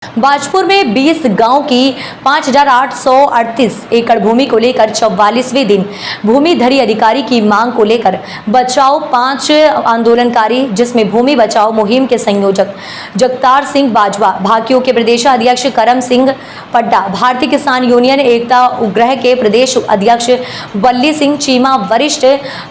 बाजपुर में 20 गांव की 5,838 एकड़ भूमि को लेकर 44वें दिन भूमिधरी अधिकारी की मांग को लेकर बचाओ 5 आंदोलनकारी, जिसमें भूमि बचाओ मुहिम के संयोजक जगतार सिंह बाजवा, भाकियों के प्रदेशाध्यक्ष करम सिंह पड्डा, भारतीय किसान यूनियन एकता उपग्रह के प्रदेश अध्यक्ष वल्ली सिंह चीमा, वरिष्ठ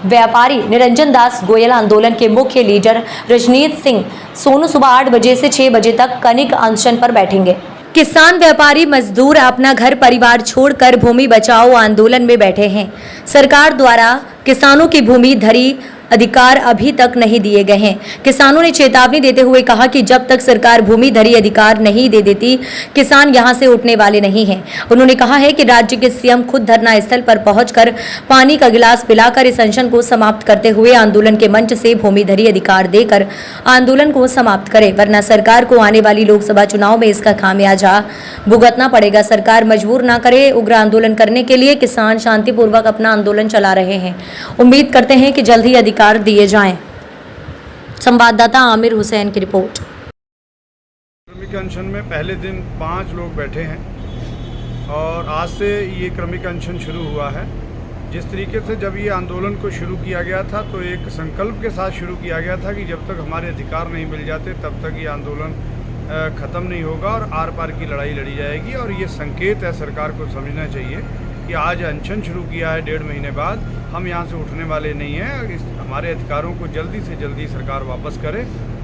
व्यापारी निरंजन दास गोयल, आंदोलन के मुख्य लीडर रजनीत सिंह सोनू सुबह 8 बजे से 6 बजे तक कनिक अनशन पर बैठेंगे। किसान, व्यापारी, मजदूर अपना घर परिवार छोड़कर भूमि बचाओ आंदोलन में बैठे हैं। सरकार द्वारा किसानों की भूमि धरी अधिकार अभी तक नहीं दिए गए हैं। किसानों ने चेतावनी देते हुए कहा कि जब तक सरकार भूमि धरी अधिकार नहीं दे देती, किसान यहां से उठने वाले नहीं हैं। उन्होंने कहा है कि राज्य के सीएम खुद धरना स्थल पर पहुंचकर पानी का गिलास पिलाकर इस अनशन को समाप्त करते हुए आंदोलन के मंच से भूमि धरी अधिकार देकर आंदोलन को समाप्त करे, वरना सरकार को आने वाली लोकसभा चुनाव में इसका खामियाजा भुगतना पड़ेगा। सरकार मजबूर न करे उग्र आंदोलन करने के लिए किसान शांतिपूर्वक अपना आंदोलन चला रहे हैं। उम्मीद करते हैं कि जल्द ही अधिकार दिए जाएं। संवाददाता आमिर हुसैन की रिपोर्ट। क्रमिक अनशन में पहले दिन 5 लोग बैठे हैं और आज से ये क्रमिक अनशन शुरू हुआ है। जिस तरीके से जब ये आंदोलन को शुरू किया गया था तो एक संकल्प के साथ शुरू किया गया था कि जब तक हमारे अधिकार नहीं मिल जाते तब तक ये आंदोलन ख़त्म नहीं होगा और आर पार की लड़ाई लड़ी जाएगी। और ये संकेत है, सरकार को समझना चाहिए कि आज अनशन शुरू किया है 1.5 महीने बाद, हम यहाँ से उठने वाले नहीं हैं। हमारे अधिकारों को जल्दी से जल्दी सरकार वापस करे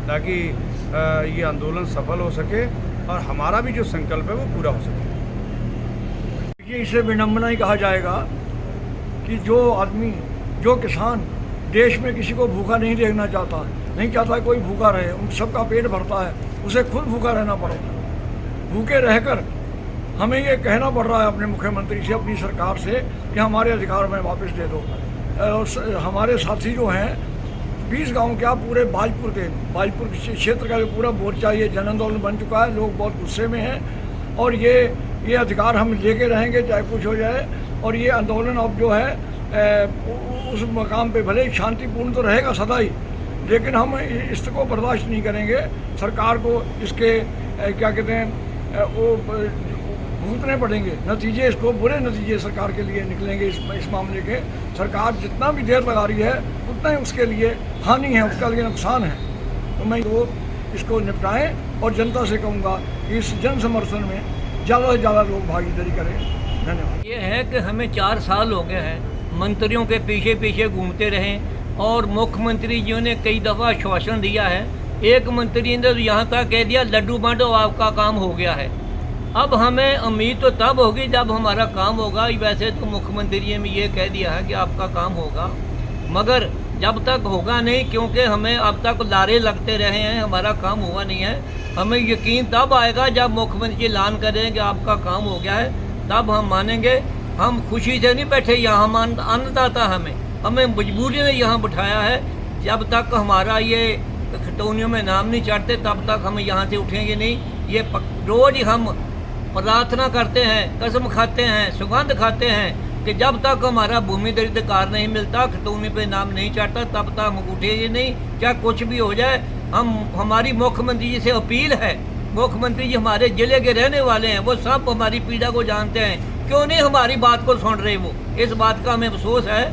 ताकि ये आंदोलन सफल हो सके और हमारा भी जो संकल्प है वो पूरा हो सके। देखिए, इसे विडम्बना ही कहा जाएगा कि जो आदमी, जो किसान देश में किसी को भूखा नहीं देखना चाहता, नहीं चाहता कोई भूखा रहे, उन सबका पेट भरता है, उसे खुद भूखा रहना पड़ेगा। भूखे रहकर हमें ये कहना पड़ रहा है अपने मुख्यमंत्री से, अपनी सरकार से कि हमारे अधिकार में वापस दे दो। हमारे साथी जो हैं 20 गांव क्या पूरे बाजपुर क्षेत्र का जो पूरा मोर्चा ये जन आंदोलन बन चुका है। लोग बहुत गुस्से में हैं और ये अधिकार हम लेके रहेंगे चाहे कुछ हो जाए। और ये आंदोलन अब जो है उस मकाम पे भले शांतिपूर्ण तो रहेगा सदा ही, लेकिन हम इसको बर्दाश्त नहीं करेंगे। सरकार को इसके क्या कहते हैं वो भुगतने पड़ेंगे नतीजे, इसको बुरे नतीजे सरकार के लिए निकलेंगे इस मामले के। सरकार जितना भी देर लगा रही है उतना ही उसके लिए हानि है, उसका लिए नुकसान है। तो मैं इसको निपटाएं और जनता से कहूँगा कि इस जन समर्थन में ज़्यादा से ज़्यादा लोग भागीदारी करें। धन्यवाद। ये है कि हमें 4 साल हो गए हैं मंत्रियों के पीछे पीछे घूमते रहे और मुख्यमंत्री जी ने कई दफ़ा आश्वासन दिया है। एक मंत्री ने तो यहाँ तक कह दिया लड्डू बांटो आपका काम हो गया है। अब हमें उम्मीद तो तब होगी जब हमारा काम होगा। वैसे तो मुख्यमंत्री ने ये कह दिया है कि आपका काम होगा, मगर जब तक होगा नहीं, क्योंकि हमें अब तक लारे लगते रहे हैं, हमारा काम हुआ नहीं है। हमें यकीन तब आएगा जब मुख्यमंत्री ऐलान करें कि आपका काम हो गया है, तब हम मानेंगे। हम खुशी से नहीं बैठे यहाँ, हम अन्नदाता हमें मजबूरी ने यहाँ बिठाया है। जब तक हमारा ये खटौनियों में नाम नहीं चढ़ते तब तक हम यहाँ से उठेंगे नहीं। ये रोज़ हम प्रार्थना करते हैं, कसम खाते हैं, सुगंध खाते हैं कि जब तक हमारा भूमि धरी अधिकार नहीं मिलता, खटौनी पे नाम नहीं चढ़ता, तब तक हम उठेंगे नहीं। क्या कुछ भी हो जाए, हमारी मुख्यमंत्री जी से अपील है। मुख्यमंत्री जी हमारे जिले के रहने वाले हैं, वो सब हमारी पीड़ा को जानते हैं, क्यों नहीं हमारी बात को सुन रहे वो। इस बात का हमें अफसोस है।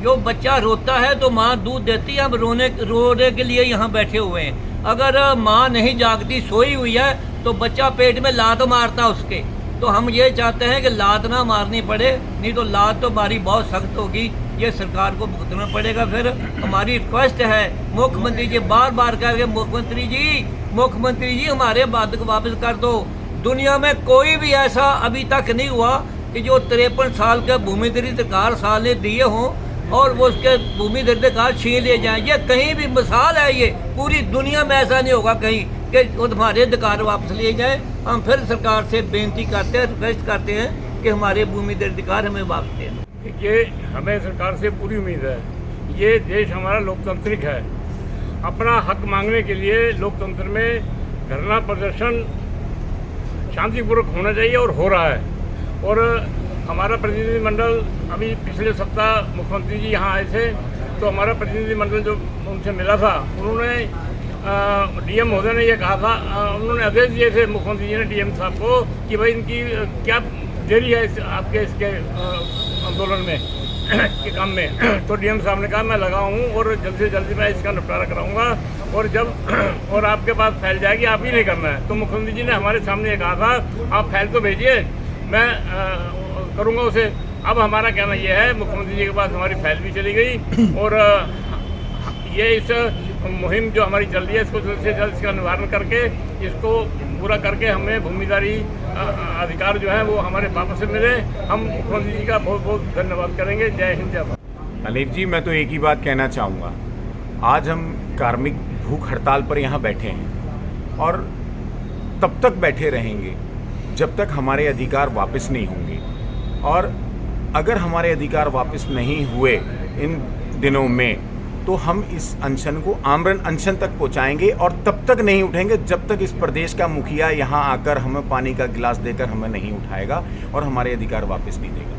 जो बच्चा रोता है तो माँ दूध देती है, हम रोने के लिए यहाँ बैठे हुए हैं। अगर माँ नहीं जागती, सोई हुई है, तो बच्चा पेट में लात मारता उसके। तो हम ये चाहते हैं कि लात ना मारनी पड़े, नहीं तो लात तो हमारी बहुत सख्त होगी, ये सरकार को भुगतना पड़ेगा। फिर हमारी रिक्वेस्ट है मुख्यमंत्री जी, बार बार कह के मुख्यमंत्री जी हमारे बात को वापस कर दो। दुनिया में कोई भी ऐसा अभी तक नहीं हुआ कि जो 53 साल के भूमि धरी अधिकार साल ने दिए हों और वो उसके भूमि धरी अधिकार छीन ले जाएं। ये कहीं भी मिसाल है, ये पूरी दुनिया में ऐसा नहीं होगा कहीं कि हमारे अधिकार वापस लिए जाए। हम फिर सरकार से बेनती करते हैं, रिक्वेस्ट करते हैं कि हमारे भूमि धरी अधिकार हमें वापस दें। ये हमें सरकार से पूरी उम्मीद है। ये देश हमारा लोकतांत्रिक है। अपना हक मांगने के लिए लोकतंत्र में धरना प्रदर्शन शांतिपूर्वक होना चाहिए और हो रहा है। और हमारा प्रतिनिधिमंडल अभी पिछले सप्ताह मुख्यमंत्री जी यहाँ आए थे, तो हमारा प्रतिनिधिमंडल जो उनसे मिला था, उन्होंने डीएम महोदय ने ये कहा था, उन्होंने आदेश दिए थे मुख्यमंत्री जी ने डीएम साहब को कि भाई इनकी क्या देरी है आपके इसके आंदोलन में के काम में। तो डीएम साहब ने कहा मैं लगा हूँ और जल्दी से जल्दी मैं इसका निपटारा कराऊंगा और जब और आपके पास फैल जाएगी आप ही नहीं करना है। तो मुख्यमंत्री जी ने हमारे सामने ये कहा था आप फैल तो भेजिए, मैं करूँगा उसे। अब हमारा कहना ये है, मुख्यमंत्री जी के पास हमारी फैल भी चली गई और ये इस मुहिम जो हमारी चल रही है इसको जल्द से जल्द इसका निवारण करके इसको पूरा करके हमें भूमिदारी अधिकार जो है वो हमारे वापस से मिले। हम मुख्यमंत्री जी का बहुत बहुत धन्यवाद करेंगे। जय हिंद जय भारत। अलीफ जी, मैं तो एक ही बात कहना चाहूँगा, आज हम कार्मिक भूख हड़ताल पर यहाँ बैठे हैं और तब तक बैठे रहेंगे जब तक हमारे अधिकार वापस नहीं होंगे। और अगर हमारे अधिकार वापस नहीं हुए इन दिनों में तो हम इस अनशन को आमरण अनशन तक पहुंचाएंगे और तब तक नहीं उठेंगे जब तक इस प्रदेश का मुखिया यहाँ आकर हमें पानी का गिलास देकर हमें नहीं उठाएगा और हमारे अधिकार वापस नहीं देगा।